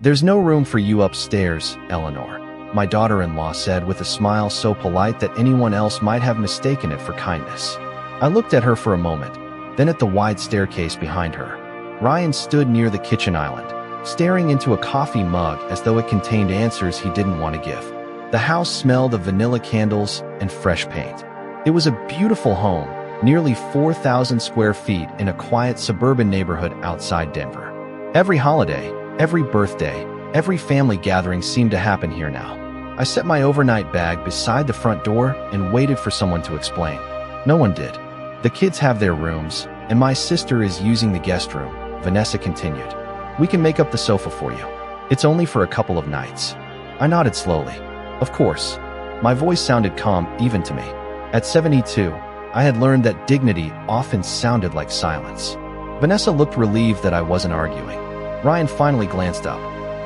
"There's no room for you upstairs, Eleanor," my daughter-in-law said with a smile so polite that anyone else might have mistaken it for kindness. I looked at her for a moment, then at the wide staircase behind her. Ryan stood near the kitchen island, staring into a coffee mug as though it contained answers he didn't want to give. The house smelled of vanilla candles and fresh paint. It was a beautiful home, nearly 4,000 square feet in a quiet suburban neighborhood outside Denver. Every holiday, every birthday, every family gathering seemed to happen here now. I set my overnight bag beside the front door and waited for someone to explain. No one did. "The kids have their rooms, and my sister is using the guest room," Vanessa continued. "We can make up the sofa for you. It's only for a couple of nights." I nodded slowly. Of course. My voice sounded calm even to me. At 72, I had learned that dignity often sounded like silence. Vanessa looked relieved that I wasn't arguing. Ryan finally glanced up.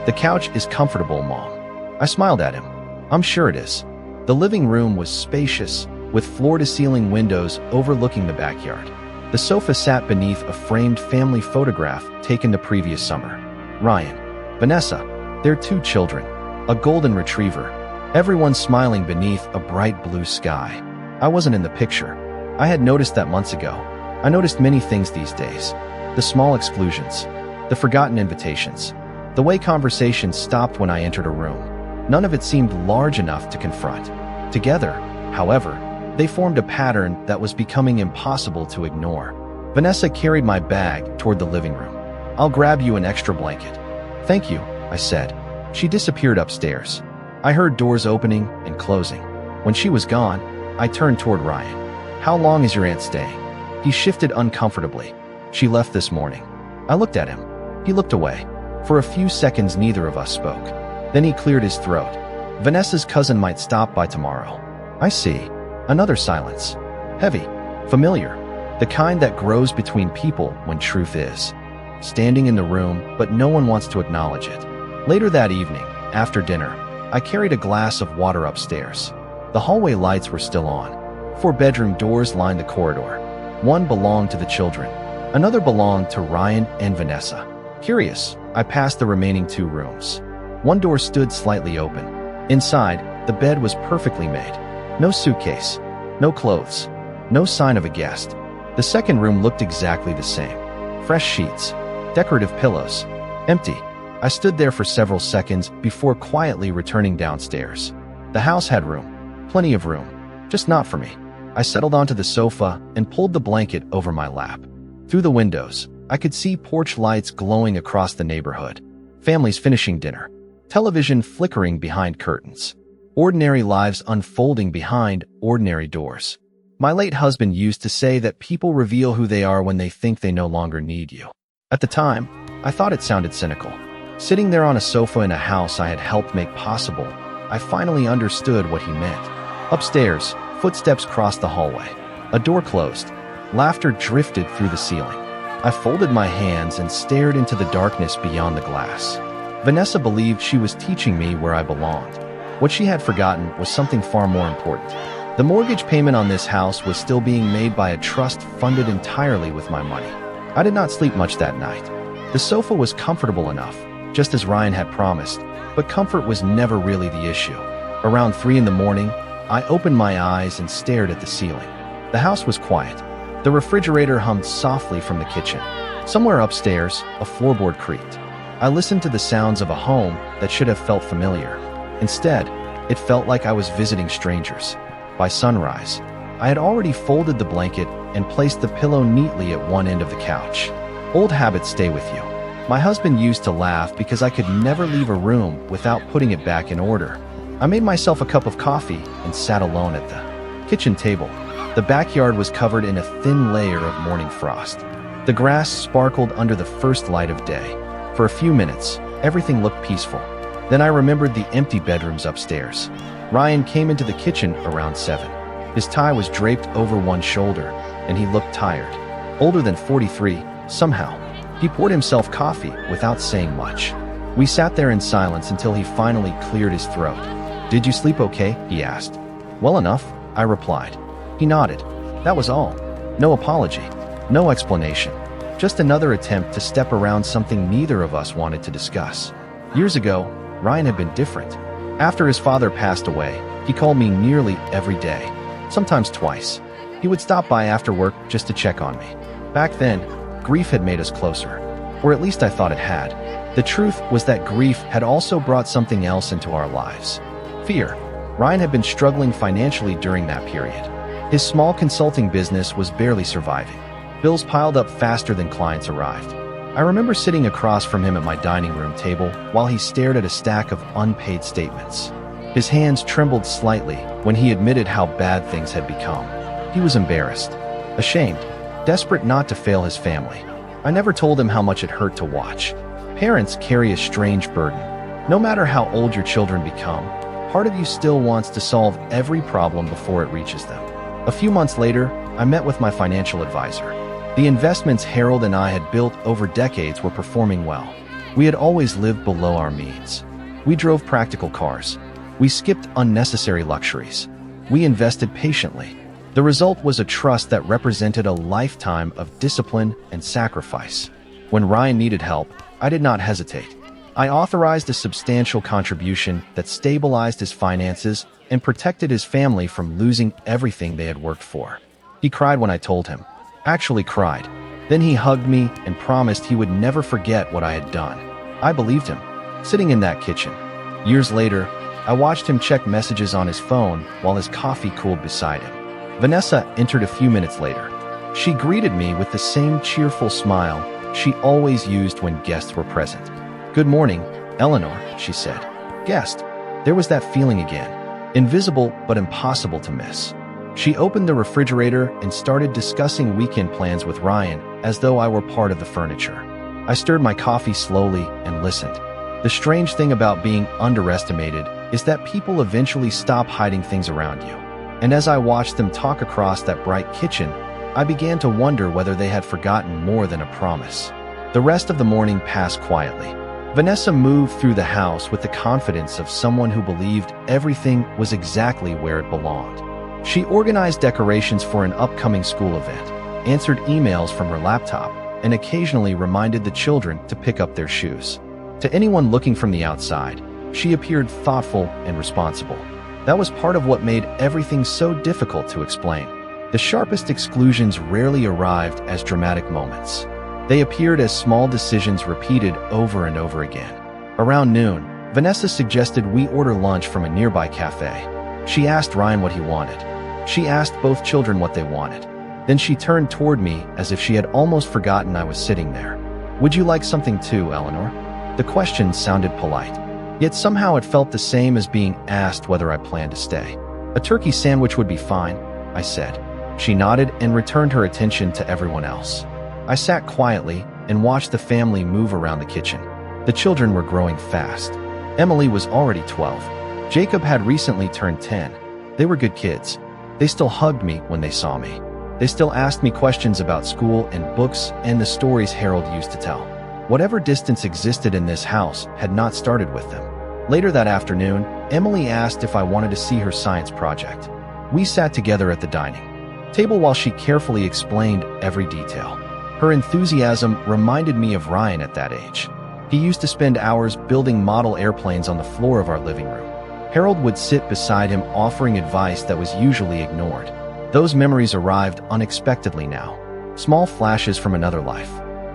"The couch is comfortable, Mom." I smiled at him. "I'm sure it is." The living room was spacious, with floor-to-ceiling windows overlooking the backyard. The sofa sat beneath a framed family photograph taken the previous summer. Ryan, Vanessa, their two children, a golden retriever, everyone smiling beneath a bright blue sky. I wasn't in the picture. I had noticed that months ago. I noticed many things these days. The small exclusions, the forgotten invitations, the way conversations stopped when I entered a room. None of it seemed large enough to confront. Together, however, they formed a pattern that was becoming impossible to ignore. Vanessa carried my bag toward the living room. "I'll grab you an extra blanket." "Thank you," I said. She disappeared upstairs. I heard doors opening and closing. When she was gone, I turned toward Ryan. "How long is your aunt staying?" He shifted uncomfortably. "She left this morning." I looked at him. He looked away. For a few seconds, neither of us spoke. Then he cleared his throat. "Vanessa's cousin might stop by tomorrow." "I see." Another silence. Heavy. Familiar. The kind that grows between people when truth is standing in the room, but no one wants to acknowledge it. Later that evening, after dinner, I carried a glass of water upstairs. The hallway lights were still on. 4 bedroom doors lined the corridor. One belonged to the children. Another belonged to Ryan and Vanessa. Curious, I passed the remaining 2 rooms. One door stood slightly open. Inside, the bed was perfectly made. No suitcase, no clothes, no sign of a guest. The second room looked exactly the same. Fresh sheets, decorative pillows, empty. I stood there for several seconds before quietly returning downstairs. The house had room, plenty of room, just not for me. I settled onto the sofa and pulled the blanket over my lap. Through the windows, I could see porch lights glowing across the neighborhood, families finishing dinner, television flickering behind curtains, ordinary lives unfolding behind ordinary doors. My late husband used to say that people reveal who they are when they think they no longer need you. At the time, I thought it sounded cynical. Sitting there on a sofa in a house I had helped make possible, I finally understood what he meant. Upstairs, footsteps crossed the hallway. A door closed. Laughter drifted through the ceiling. I folded my hands and stared into the darkness beyond the glass. Vanessa believed she was teaching me where I belonged. What she had forgotten was something far more important. The mortgage payment on this house was still being made by a trust funded entirely with my money. I did not sleep much that night. The sofa was comfortable enough, just as Ryan had promised, but comfort was never really the issue. Around 3 in the morning, I opened my eyes and stared at the ceiling. The house was quiet. The refrigerator hummed softly from the kitchen. Somewhere upstairs, a floorboard creaked. I listened to the sounds of a home that should have felt familiar. Instead, it felt like I was visiting strangers. By sunrise, I had already folded the blanket and placed the pillow neatly at one end of the couch. Old habits stay with you. My husband used to laugh because I could never leave a room without putting it back in order. I made myself a cup of coffee and sat alone at the kitchen table. The backyard was covered in a thin layer of morning frost. The grass sparkled under the first light of day. For a few minutes, everything looked peaceful. Then I remembered the empty bedrooms upstairs. Ryan came into the kitchen around 7. His tie was draped over one shoulder, and he looked tired. Older than 43, somehow. He poured himself coffee without saying much. We sat there in silence until he finally cleared his throat. "Did you sleep okay?" he asked. "Well enough," I replied. He nodded. That was all. No apology. No explanation. Just another attempt to step around something neither of us wanted to discuss. Years ago, Ryan had been different. After his father passed away, he called me nearly every day, sometimes twice. He would stop by after work just to check on me. Back then, grief had made us closer, or at least I thought it had. The truth was that grief had also brought something else into our lives: fear. Ryan had been struggling financially during that period. His small consulting business was barely surviving. Bills piled up faster than clients arrived. I remember sitting across from him at my dining room table while he stared at a stack of unpaid statements. His hands trembled slightly when he admitted how bad things had become. He was embarrassed, ashamed, desperate not to fail his family. I never told him how much it hurt to watch. Parents carry a strange burden. No matter how old your children become, part of you still wants to solve every problem before it reaches them. A few months later, I met with my financial advisor. The investments Harold and I had built over decades were performing well. We had always lived below our means. We drove practical cars. We skipped unnecessary luxuries. We invested patiently. The result was a trust that represented a lifetime of discipline and sacrifice. When Ryan needed help, I did not hesitate. I authorized a substantial contribution that stabilized his finances and protected his family from losing everything they had worked for. He cried when I told him. Actually cried. Then he hugged me and promised he would never forget what I had done. I believed him. Sitting in that kitchen. Years later, I watched him check messages on his phone while his coffee cooled beside him. Vanessa entered a few minutes later. She greeted me with the same cheerful smile she always used when guests were present. "Good morning, Eleanor," she said. Guest. There was that feeling again. Invisible but impossible to miss. She opened the refrigerator and started discussing weekend plans with Ryan as though I were part of the furniture. I stirred my coffee slowly and listened. The strange thing about being underestimated is that people eventually stop hiding things around you. And as I watched them talk across that bright kitchen, I began to wonder whether they had forgotten more than a promise. The rest of the morning passed quietly. Vanessa moved through the house with the confidence of someone who believed everything was exactly where it belonged. She organized decorations for an upcoming school event, answered emails from her laptop, and occasionally reminded the children to pick up their shoes. To anyone looking from the outside, she appeared thoughtful and responsible. That was part of what made everything so difficult to explain. The sharpest exclusions rarely arrived as dramatic moments. They appeared as small decisions repeated over and over again. Around noon, Vanessa suggested we order lunch from a nearby cafe. She asked Ryan what he wanted. She asked both children what they wanted. Then she turned toward me as if she had almost forgotten I was sitting there. "Would you like something too, Eleanor?" The question sounded polite, yet somehow it felt the same as being asked whether I planned to stay. "A turkey sandwich would be fine," I said. She nodded and returned her attention to everyone else. I sat quietly and watched the family move around the kitchen. The children were growing fast. Emily was already 12. Jacob had recently turned 10. They were good kids. They still hugged me when they saw me. They still asked me questions about school and books and the stories Harold used to tell. Whatever distance existed in this house had not started with them. Later that afternoon, Emily asked if I wanted to see her science project. We sat together at the dining table while she carefully explained every detail. Her enthusiasm reminded me of Ryan at that age. He used to spend hours building model airplanes on the floor of our living room. Harold would sit beside him offering advice that was usually ignored. Those memories arrived unexpectedly now. Small flashes from another life.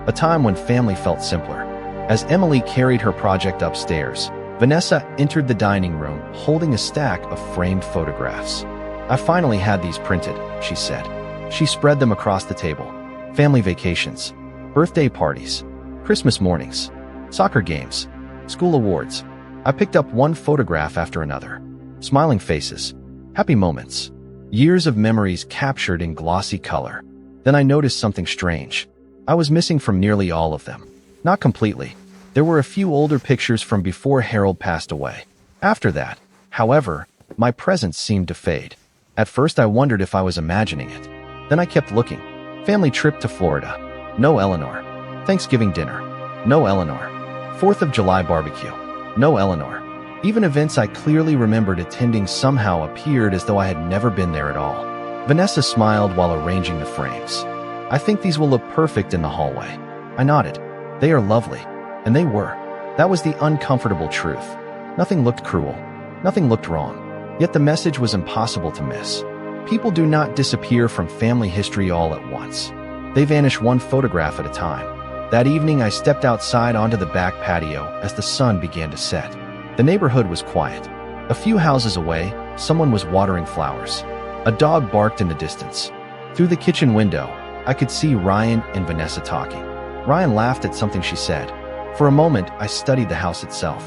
A time when family felt simpler. As Emily carried her project upstairs, Vanessa entered the dining room holding a stack of framed photographs. "I finally had these printed," she said. She spread them across the table. Family vacations, birthday parties, Christmas mornings, soccer games, school awards. I picked up one photograph after another. Smiling faces, happy moments, years of memories captured in glossy color. Then I noticed something strange. I was missing from nearly all of them. Not completely. There were a few older pictures from before Harold passed away. After that, however, my presence seemed to fade. At first I wondered if I was imagining it. Then I kept looking. Family trip to Florida. No Eleanor. Thanksgiving dinner. No Eleanor. 4th of July barbecue. No Eleanor. Even events I clearly remembered attending somehow appeared as though I had never been there at all. Vanessa smiled while arranging the frames. "I think these will look perfect in the hallway." I nodded. "They are lovely." And they were. That was the uncomfortable truth. Nothing looked cruel. Nothing looked wrong. Yet the message was impossible to miss. People do not disappear from family history all at once. They vanish one photograph at a time. That evening, I stepped outside onto the back patio as the sun began to set. The neighborhood was quiet. A few houses away, someone was watering flowers. A dog barked in the distance. Through the kitchen window, I could see Ryan and Vanessa talking. Ryan laughed at something she said. For a moment, I studied the house itself.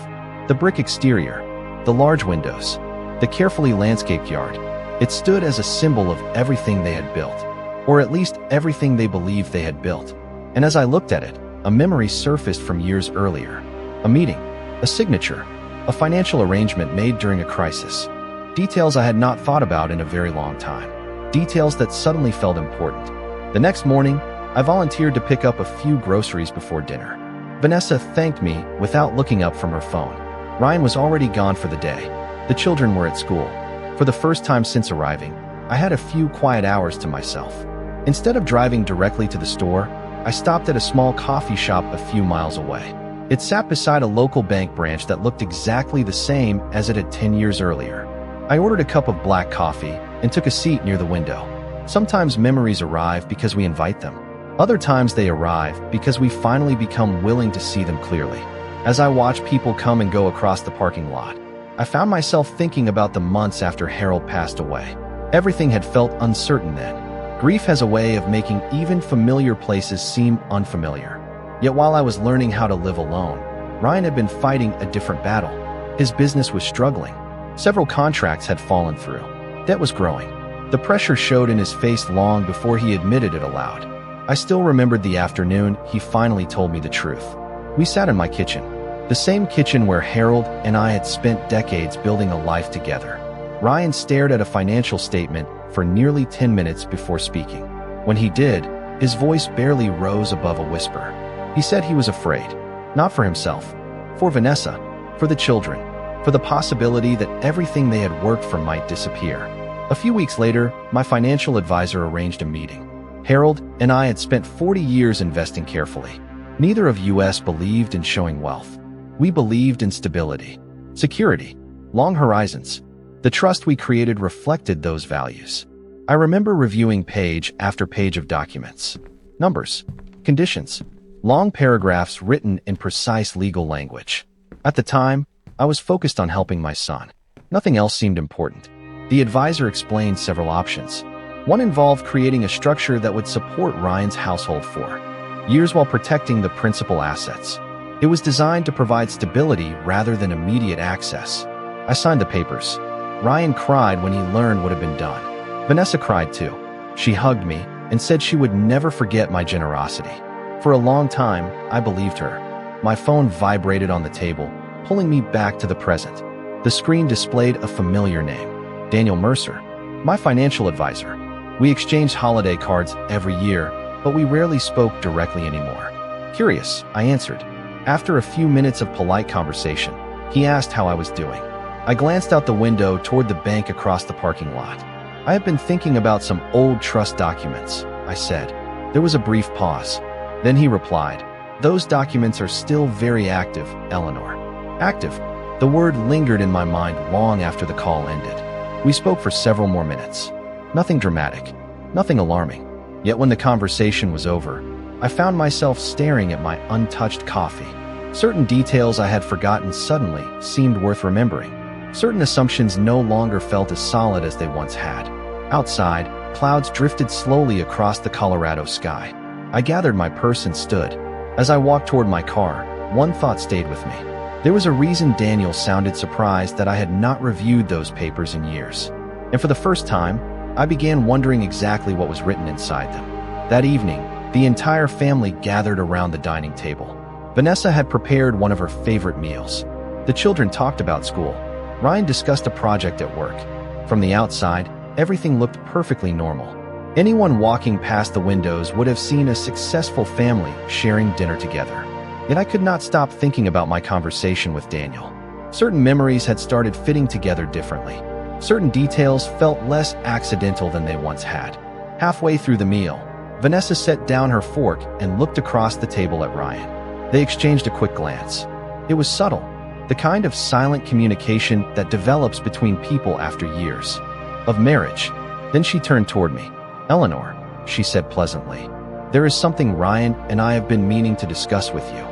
The brick exterior, the large windows, the carefully landscaped yard. It stood as a symbol of everything they had built, or at least everything they believed they had built. And as I looked at it, a memory surfaced from years earlier. A meeting, a signature, a financial arrangement made during a crisis. Details I had not thought about in a very long time. Details that suddenly felt important. The next morning, I volunteered to pick up a few groceries before dinner. Vanessa thanked me without looking up from her phone. Ryan was already gone for the day. The children were at school. For the first time since arriving, I had a few quiet hours to myself. Instead of driving directly to the store, I stopped at a small coffee shop a few miles away. It sat beside a local bank branch that looked exactly the same as it had 10 years earlier. I ordered a cup of black coffee and took a seat near the window. Sometimes memories arrive because we invite them. Other times they arrive because we finally become willing to see them clearly. As I watched people come and go across the parking lot, I found myself thinking about the months after Harold passed away. Everything had felt uncertain then. Grief has a way of making even familiar places seem unfamiliar. Yet while I was learning how to live alone, Ryan had been fighting a different battle. His business was struggling. Several contracts had fallen through. Debt was growing. The pressure showed in his face long before he admitted it aloud. I still remembered the afternoon he finally told me the truth. We sat in my kitchen, the same kitchen where Harold and I had spent decades building a life together. Ryan stared at a financial statement for nearly 10 minutes before speaking. When he did, his voice barely rose above a whisper. He said he was afraid, not for himself, for Vanessa, for the children, for the possibility that everything they had worked for might disappear. A few weeks later, my financial advisor arranged a meeting. Harold and I had spent 40 years investing carefully. Neither of us believed in showing wealth. We believed in stability, security, long horizons. The trust we created reflected those values. I remember reviewing page after page of documents. Numbers, conditions, long paragraphs written in precise legal language. At the time, I was focused on helping my son. Nothing else seemed important. The advisor explained several options. One involved creating a structure that would support Ryan's household for years while protecting the principal assets. It was designed to provide stability rather than immediate access. I signed the papers. Ryan cried when he learned what had been done. Vanessa cried too. She hugged me and said she would never forget my generosity. For a long time, I believed her. My phone vibrated on the table, pulling me back to the present. The screen displayed a familiar name, Daniel Mercer, my financial advisor. We exchanged holiday cards every year, but we rarely spoke directly anymore. Curious, I answered. After a few minutes of polite conversation, he asked how I was doing. I glanced out the window toward the bank across the parking lot. I have been thinking about some old trust documents, I said. There was a brief pause. Then he replied, "Those documents are still very active, Eleanor." Active. The word lingered in my mind long after the call ended. We spoke for several more minutes. Nothing dramatic, nothing alarming. Yet when the conversation was over, I found myself staring at my untouched coffee. Certain details I had forgotten suddenly seemed worth remembering. Certain assumptions no longer felt as solid as they once had. Outside, clouds drifted slowly across the Colorado sky. I gathered my purse and stood. As I walked toward my car, one thought stayed with me. There was a reason Daniel sounded surprised that I had not reviewed those papers in years. And for the first time, I began wondering exactly what was written inside them. That evening, the entire family gathered around the dining table. Vanessa had prepared one of her favorite meals. The children talked about school. Ryan discussed a project at work. From the outside, everything looked perfectly normal. Anyone walking past the windows would have seen a successful family sharing dinner together. Yet I could not stop thinking about my conversation with Daniel. Certain memories had started fitting together differently. Certain details felt less accidental than they once had. Halfway through the meal, Vanessa set down her fork and looked across the table at Ryan. They exchanged a quick glance. It was subtle, the kind of silent communication that develops between people after years of marriage. Then she turned toward me. "Eleanor," she said pleasantly, "there is something Ryan and I have been meaning to discuss with you."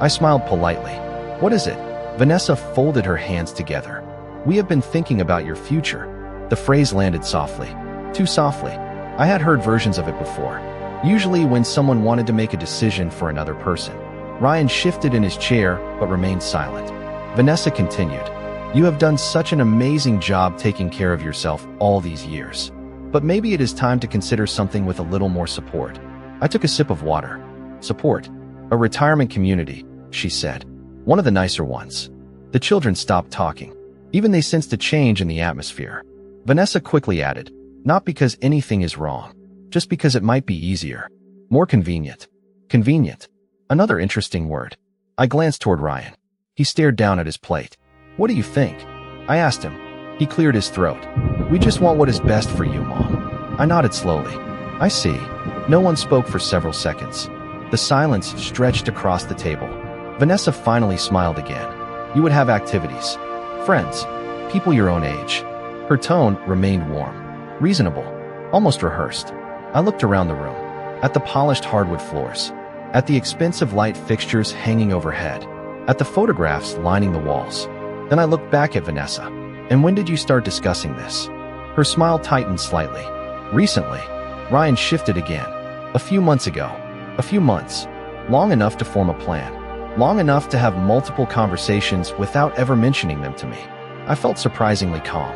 I smiled politely. "What is it?" Vanessa folded her hands together. "We have been thinking about your future." The phrase landed softly. Too softly. I had heard versions of it before. Usually when someone wanted to make a decision for another person. Ryan shifted in his chair, but remained silent. Vanessa continued, "You have done such an amazing job taking care of yourself all these years. But maybe it is time to consider something with a little more support." I took a sip of water. "Support? A retirement community," she said. "One of the nicer ones." The children stopped talking. Even they sensed a change in the atmosphere. Vanessa quickly added, "Not because anything is wrong, just because it might be easier. More convenient." Convenient. Another interesting word. I glanced toward Ryan. He stared down at his plate. "What do you think?" I asked him. He cleared his throat. "We just want what is best for you, Mom." I nodded slowly. "I see." No one spoke for several seconds. The silence stretched across the table. Vanessa finally smiled again. "You would have activities. Friends. People your own age." Her tone remained warm. Reasonable. Almost rehearsed. I looked around the room. At the polished hardwood floors. At the expensive light fixtures hanging overhead. At the photographs lining the walls. Then I looked back at Vanessa. "And when did you start discussing this?" Her smile tightened slightly. "Recently." Ryan shifted again. "A few months ago." A few months. Long enough to form a plan. Long enough to have multiple conversations without ever mentioning them to me. I felt surprisingly calm.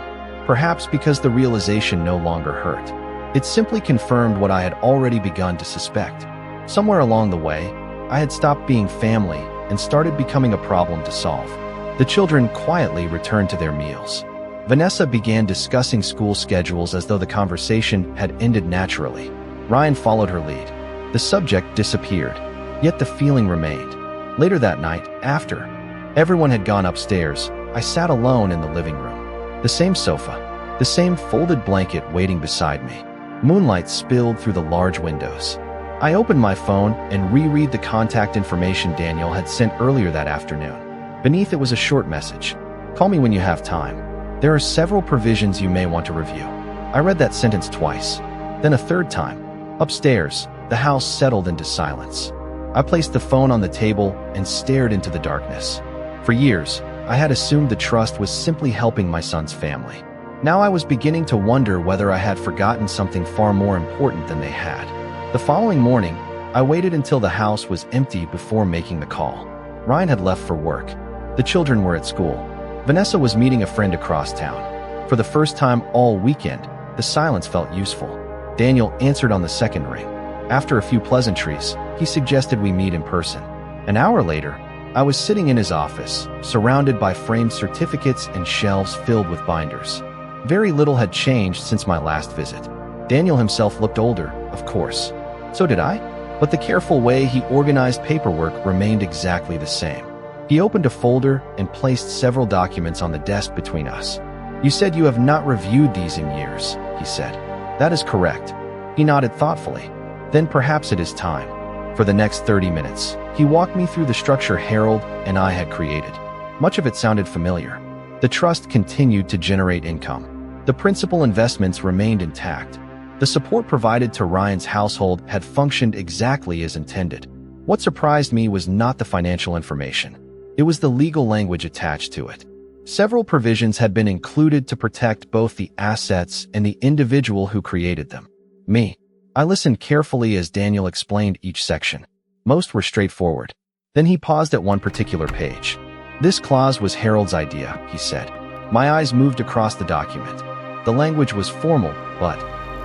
Perhaps because the realization no longer hurt. It simply confirmed what I had already begun to suspect. Somewhere along the way, I had stopped being family and started becoming a problem to solve. The children quietly returned to their meals. Vanessa began discussing school schedules as though the conversation had ended naturally. Ryan followed her lead. The subject disappeared, yet the feeling remained. Later that night, after everyone had gone upstairs, I sat alone in the living room. The same sofa, the same folded blanket waiting beside me. Moonlight spilled through the large windows. I opened my phone and reread the contact information Daniel had sent earlier that afternoon. Beneath it was a short message. "Call me when you have time. There are several provisions you may want to review." I read that sentence twice, then a third time. Upstairs, the house settled into silence. I placed the phone on the table and stared into the darkness. For years, I had assumed the trust was simply helping my son's family. Now I was beginning to wonder whether I had forgotten something far more important than they had. The following morning, I waited until the house was empty before making the call. Ryan had left for work. The children were at school. Vanessa was meeting a friend across town. For the first time all weekend, the silence felt useful. Daniel answered on the second ring. After a few pleasantries, he suggested we meet in person. An hour later, I was sitting in his office, surrounded by framed certificates and shelves filled with binders. Very little had changed since my last visit. Daniel himself looked older, of course. So did I? But the careful way he organized paperwork remained exactly the same. He opened a folder and placed several documents on the desk between us. "You said you have not reviewed these in years," he said. "That is correct." He nodded thoughtfully. "Then perhaps it is time." For the next 30 minutes, he walked me through the structure Harold and I had created. Much of it sounded familiar. The trust continued to generate income. The principal investments remained intact. The support provided to Ryan's household had functioned exactly as intended. What surprised me was not the financial information. It was the legal language attached to it. Several provisions had been included to protect both the assets and the individual who created them. Me. I listened carefully as Daniel explained each section. Most were straightforward. Then he paused at one particular page. "This clause was Harold's idea," he said. My eyes moved across the document. The language was formal, but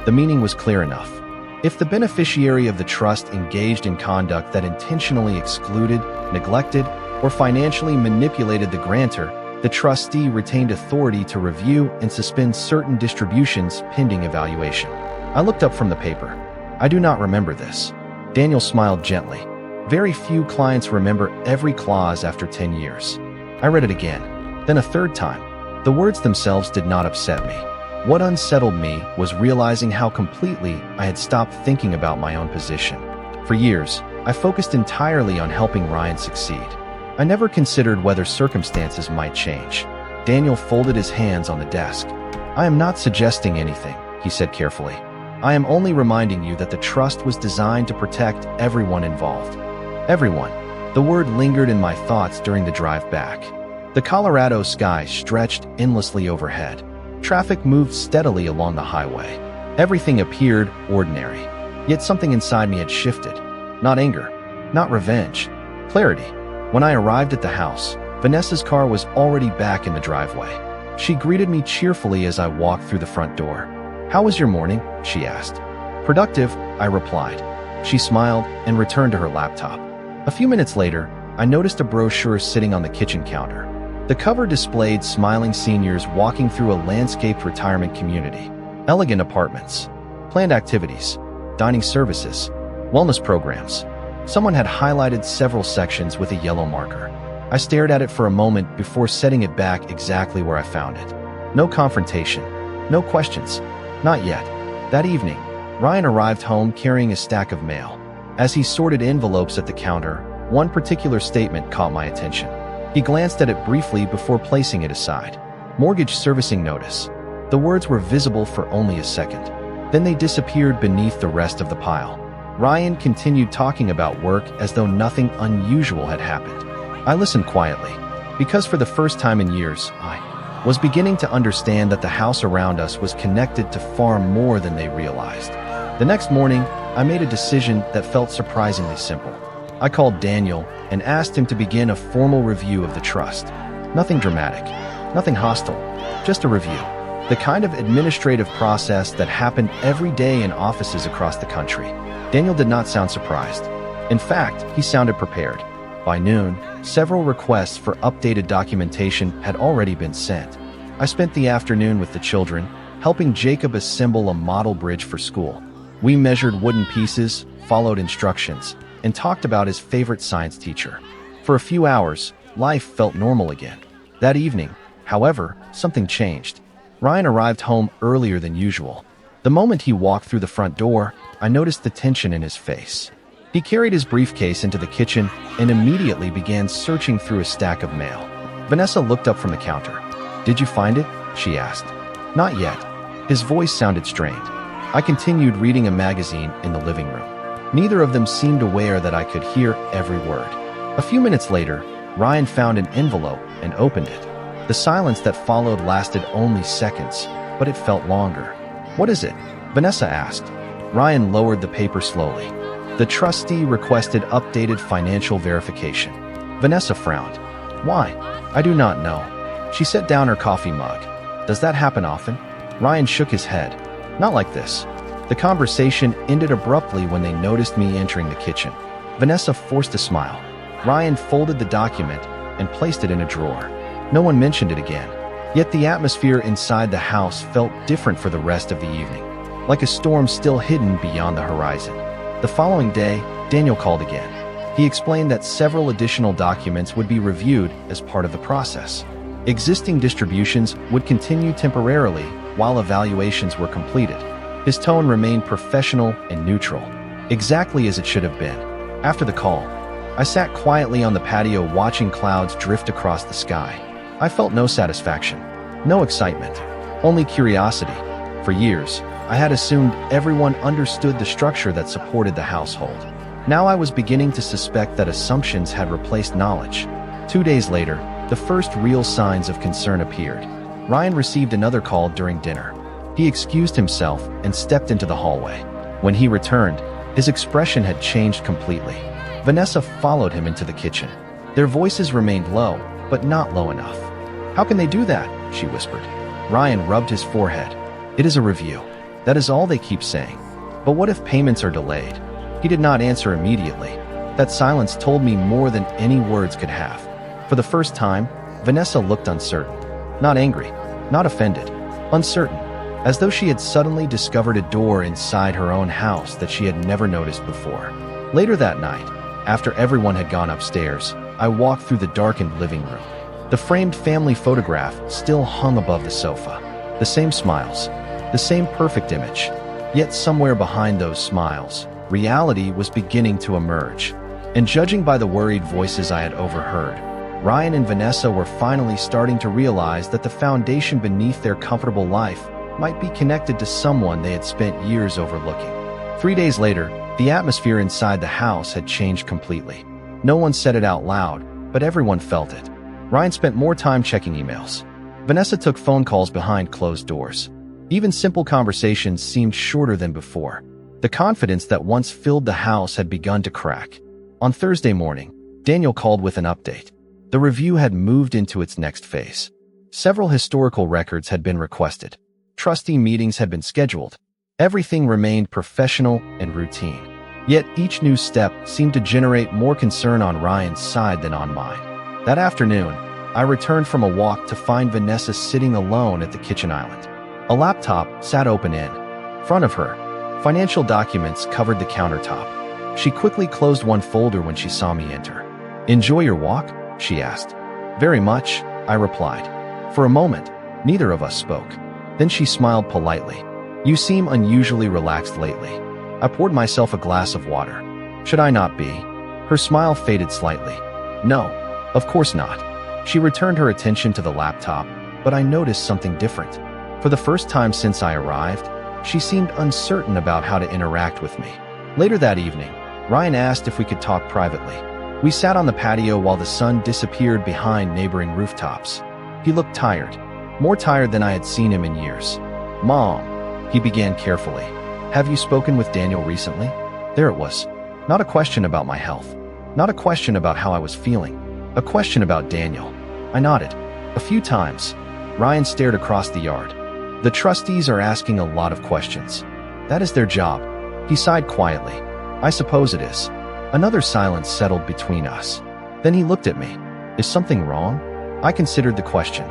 the meaning was clear enough. If the beneficiary of the trust engaged in conduct that intentionally excluded, neglected, or financially manipulated the grantor, the trustee retained authority to review and suspend certain distributions pending evaluation. I looked up from the paper. "I do not remember this." Daniel smiled gently. "Very few clients remember every clause after 10 years." I read it again, then a third time. The words themselves did not upset me. What unsettled me was realizing how completely I had stopped thinking about my own position. For years, I focused entirely on helping Ryan succeed. I never considered whether circumstances might change. Daniel folded his hands on the desk. I am not suggesting anything, he said carefully. I am only reminding you that the trust was designed to protect everyone involved. Everyone. The word lingered in my thoughts during the drive back. The Colorado sky stretched endlessly overhead. Traffic moved steadily along the highway. Everything appeared ordinary. Yet something inside me had shifted. Not anger, not revenge, clarity. When I arrived at the house, Vanessa's car was already back in the driveway. She greeted me cheerfully as I walked through the front door. How was your morning? She asked. Productive, I replied. She smiled and returned to her laptop. A few minutes later, I noticed a brochure sitting on the kitchen counter. The cover displayed smiling seniors walking through a landscaped retirement community. Elegant apartments, planned activities, dining services, wellness programs. Someone had highlighted several sections with a yellow marker. I stared at it for a moment before setting it back exactly where I found it. No confrontation, no questions. Not yet. That evening, Ryan arrived home carrying a stack of mail. As he sorted envelopes at the counter, one particular statement caught my attention. He glanced at it briefly before placing it aside. Mortgage servicing notice. The words were visible for only a second. Then they disappeared beneath the rest of the pile. Ryan continued talking about work as though nothing unusual had happened. I listened quietly, because for the first time in years, I was beginning to understand that the house around us was connected to far more than they realized. The next morning, I made a decision that felt surprisingly simple. I called Daniel and asked him to begin a formal review of the trust. Nothing dramatic, nothing hostile, just a review. The kind of administrative process that happened every day in offices across the country. Daniel did not sound surprised. In fact, he sounded prepared. By noon, several requests for updated documentation had already been sent. I spent the afternoon with the children, helping Jacob assemble a model bridge for school. We measured wooden pieces, followed instructions, and talked about his favorite science teacher. For a few hours, life felt normal again. That evening, however, something changed. Ryan arrived home earlier than usual. The moment he walked through the front door, I noticed the tension in his face. He carried his briefcase into the kitchen and immediately began searching through a stack of mail. Vanessa looked up from the counter. "Did you find it?" she asked. "Not yet." His voice sounded strained. I continued reading a magazine in the living room. Neither of them seemed aware that I could hear every word. A few minutes later, Ryan found an envelope and opened it. The silence that followed lasted only seconds, but it felt longer. "What is it?" Vanessa asked. Ryan lowered the paper slowly. The trustee requested updated financial verification. Vanessa frowned. "Why?" "I do not know." She set down her coffee mug. "Does that happen often?" Ryan shook his head. "Not like this." The conversation ended abruptly when they noticed me entering the kitchen. Vanessa forced a smile. Ryan folded the document and placed it in a drawer. No one mentioned it again. Yet the atmosphere inside the house felt different for the rest of the evening, like a storm still hidden beyond the horizon. The following day, Daniel called again. He explained that several additional documents would be reviewed as part of the process. Existing distributions would continue temporarily while evaluations were completed. His tone remained professional and neutral, exactly as it should have been. After the call, I sat quietly on the patio watching clouds drift across the sky. I felt no satisfaction, no excitement, only curiosity. For years, I had assumed everyone understood the structure that supported the household. Now I was beginning to suspect that assumptions had replaced knowledge. 2 days later, the first real signs of concern appeared. Ryan received another call during dinner. He excused himself and stepped into the hallway. When he returned, his expression had changed completely. Vanessa followed him into the kitchen. Their voices remained low, but not low enough. "How can they do that?" she whispered. Ryan rubbed his forehead. "It is a review. That is all they keep saying. But what if payments are delayed?" He did not answer immediately. That silence told me more than any words could have. For the first time, Vanessa looked uncertain. Not angry, not offended, uncertain, as though she had suddenly discovered a door inside her own house that she had never noticed before. Later that night, after everyone had gone upstairs, I walked through the darkened living room. The framed family photograph still hung above the sofa. The same smiles, the same perfect image. Yet somewhere behind those smiles, reality was beginning to emerge. And judging by the worried voices I had overheard, Ryan and Vanessa were finally starting to realize that the foundation beneath their comfortable life might be connected to someone they had spent years overlooking. 3 days later, the atmosphere inside the house had changed completely. No one said it out loud, but everyone felt it. Ryan spent more time checking emails. Vanessa took phone calls behind closed doors. Even simple conversations seemed shorter than before. The confidence that once filled the house had begun to crack. On Thursday morning, Daniel called with an update. The review had moved into its next phase. Several historical records had been requested. Trustee meetings had been scheduled. Everything remained professional and routine. Yet each new step seemed to generate more concern on Ryan's side than on mine. That afternoon, I returned from a walk to find Vanessa sitting alone at the kitchen island. A laptop sat open in front of her. Financial documents covered the countertop. She quickly closed one folder when she saw me enter. "Enjoy your walk?" she asked. "Very much," I replied. For a moment, neither of us spoke. Then she smiled politely. "You seem unusually relaxed lately." I poured myself a glass of water. "Should I not be?" Her smile faded slightly. "No, of course not." She returned her attention to the laptop, but I noticed something different. For the first time since I arrived, she seemed uncertain about how to interact with me. Later that evening, Ryan asked if we could talk privately. We sat on the patio while the sun disappeared behind neighboring rooftops. He looked tired, more tired than I had seen him in years. "Mom," he began carefully, "have you spoken with Daniel recently?" There it was. Not a question about my health. Not a question about how I was feeling. A question about Daniel. I nodded. "A few times." Ryan stared across the yard. "The trustees are asking a lot of questions. That is their job." He sighed quietly. "I suppose it is." Another silence settled between us. Then he looked at me. "Is something wrong?" I considered the question.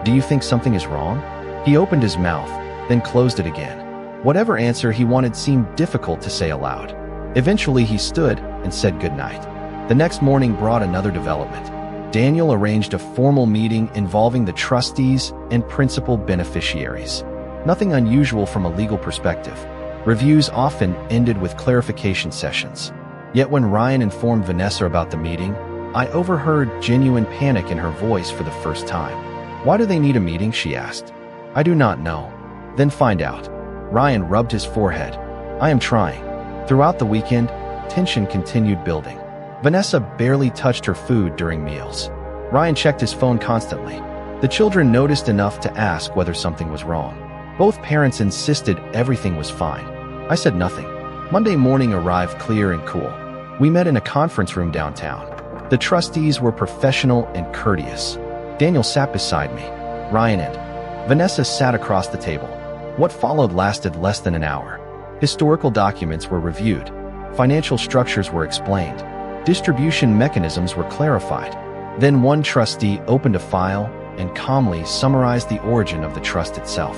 "Do you think something is wrong?" He opened his mouth, then closed it again. Whatever answer he wanted seemed difficult to say aloud. Eventually he stood and said goodnight. The next morning brought another development. Daniel arranged a formal meeting involving the trustees and principal beneficiaries. Nothing unusual from a legal perspective. Reviews often ended with clarification sessions. Yet when Ryan informed Vanessa about the meeting, I overheard genuine panic in her voice for the first time. "Why do they need a meeting?" she asked. "I do not know." "Then find out." Ryan rubbed his forehead. "I am trying." Throughout the weekend, tension continued building. Vanessa barely touched her food during meals. Ryan checked his phone constantly. The children noticed enough to ask whether something was wrong. Both parents insisted everything was fine. I said nothing. Monday morning arrived clear and cool. We met in a conference room downtown. The trustees were professional and courteous. Daniel sat beside me. Ryan and Vanessa sat across the table. What followed lasted less than an hour. Historical documents were reviewed. Financial structures were explained. Distribution mechanisms were clarified. Then one trustee opened a file and calmly summarized the origin of the trust itself.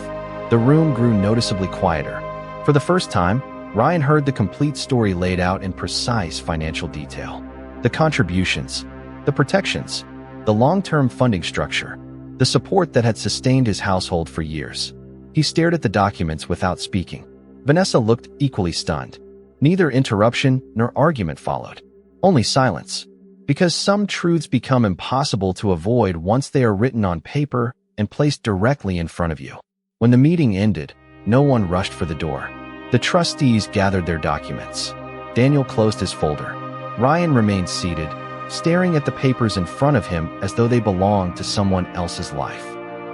The room grew noticeably quieter. For the first time, Ryan heard the complete story laid out in precise financial detail. The contributions, the protections, the long-term funding structure, the support that had sustained his household for years. He stared at the documents without speaking. Vanessa looked equally stunned. Neither interruption nor argument followed. Only silence. Because some truths become impossible to avoid once they are written on paper and placed directly in front of you. When the meeting ended, no one rushed for the door. The trustees gathered their documents. Daniel closed his folder. Ryan remained seated, staring at the papers in front of him as though they belonged to someone else's life.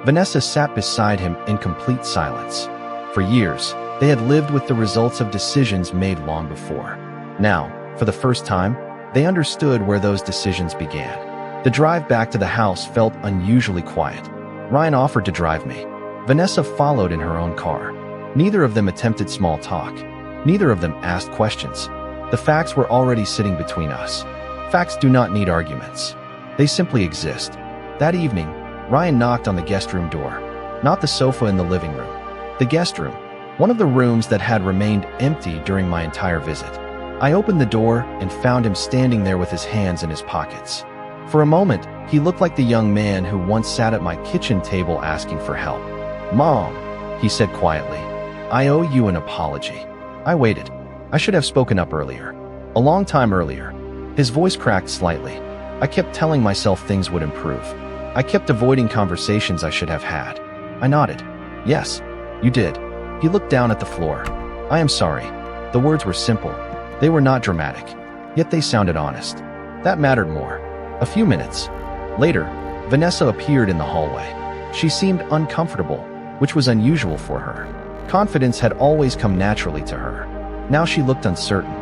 Vanessa sat beside him in complete silence. For years, they had lived with the results of decisions made long before. Now, for the first time, they understood where those decisions began. The drive back to the house felt unusually quiet. Ryan offered to drive me. Vanessa followed in her own car. Neither of them attempted small talk. Neither of them asked questions. The facts were already sitting between us. Facts do not need arguments. They simply exist. That evening, Ryan knocked on the guest room door. Not the sofa in the living room. The guest room. One of the rooms that had remained empty during my entire visit. I opened the door and found him standing there with his hands in his pockets. For a moment, he looked like the young man who once sat at my kitchen table asking for help. "Mom," he said quietly, "I owe you an apology. I waited. I should have spoken up earlier. A long time earlier." His voice cracked slightly. I kept telling myself things would improve. I kept avoiding conversations I should have had. I nodded. Yes, you did. He looked down at the floor. I am sorry. The words were simple. They were not dramatic. Yet they sounded honest. That mattered more. A few minutes later, Vanessa appeared in the hallway. She seemed uncomfortable, which was unusual for her. Confidence had always come naturally to her. Now she looked uncertain.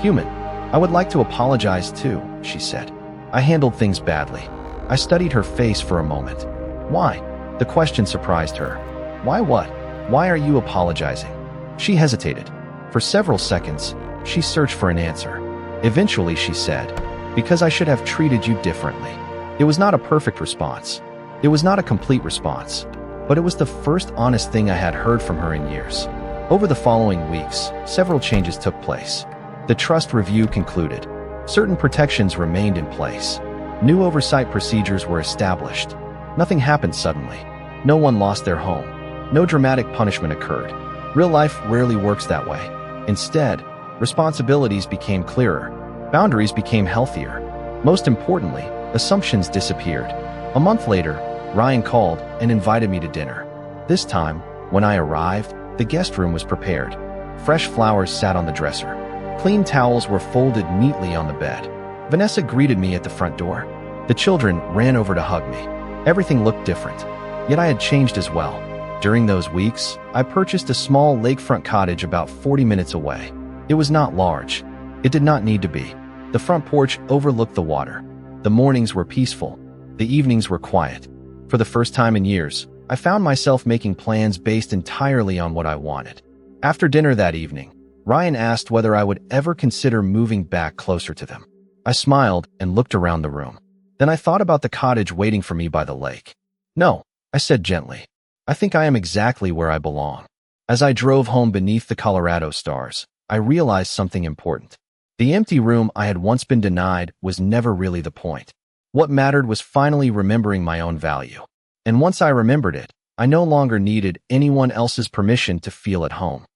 Human, I would like to apologize too, she said. I handled things badly. I studied her face for a moment. Why? The question surprised her. Why what? Why are you apologizing? She hesitated. For several seconds, she searched for an answer. Eventually she said, because I should have treated you differently. It was not a perfect response. It was not a complete response. But it was the first honest thing I had heard from her in years. Over the following weeks, several changes took place. The trust review concluded. Certain protections remained in place. New oversight procedures were established. Nothing happened suddenly. No one lost their home. No dramatic punishment occurred. Real life rarely works that way. Instead, responsibilities became clearer. Boundaries became healthier. Most importantly, assumptions disappeared. A month later, Ryan called and invited me to dinner. This time, when I arrived, the guest room was prepared. Fresh flowers sat on the dresser. Clean towels were folded neatly on the bed. Vanessa greeted me at the front door. The children ran over to hug me. Everything looked different. Yet I had changed as well. During those weeks, I purchased a small lakefront cottage about 40 minutes away. It was not large. It did not need to be. The front porch overlooked the water. The mornings were peaceful. The evenings were quiet. For the first time in years, I found myself making plans based entirely on what I wanted. After dinner that evening, Ryan asked whether I would ever consider moving back closer to them. I smiled and looked around the room. Then I thought about the cottage waiting for me by the lake. No, I said gently. I think I am exactly where I belong. As I drove home beneath the Colorado stars, I realized something important. The empty room I had once been denied was never really the point. What mattered was finally remembering my own value. And once I remembered it, I no longer needed anyone else's permission to feel at home.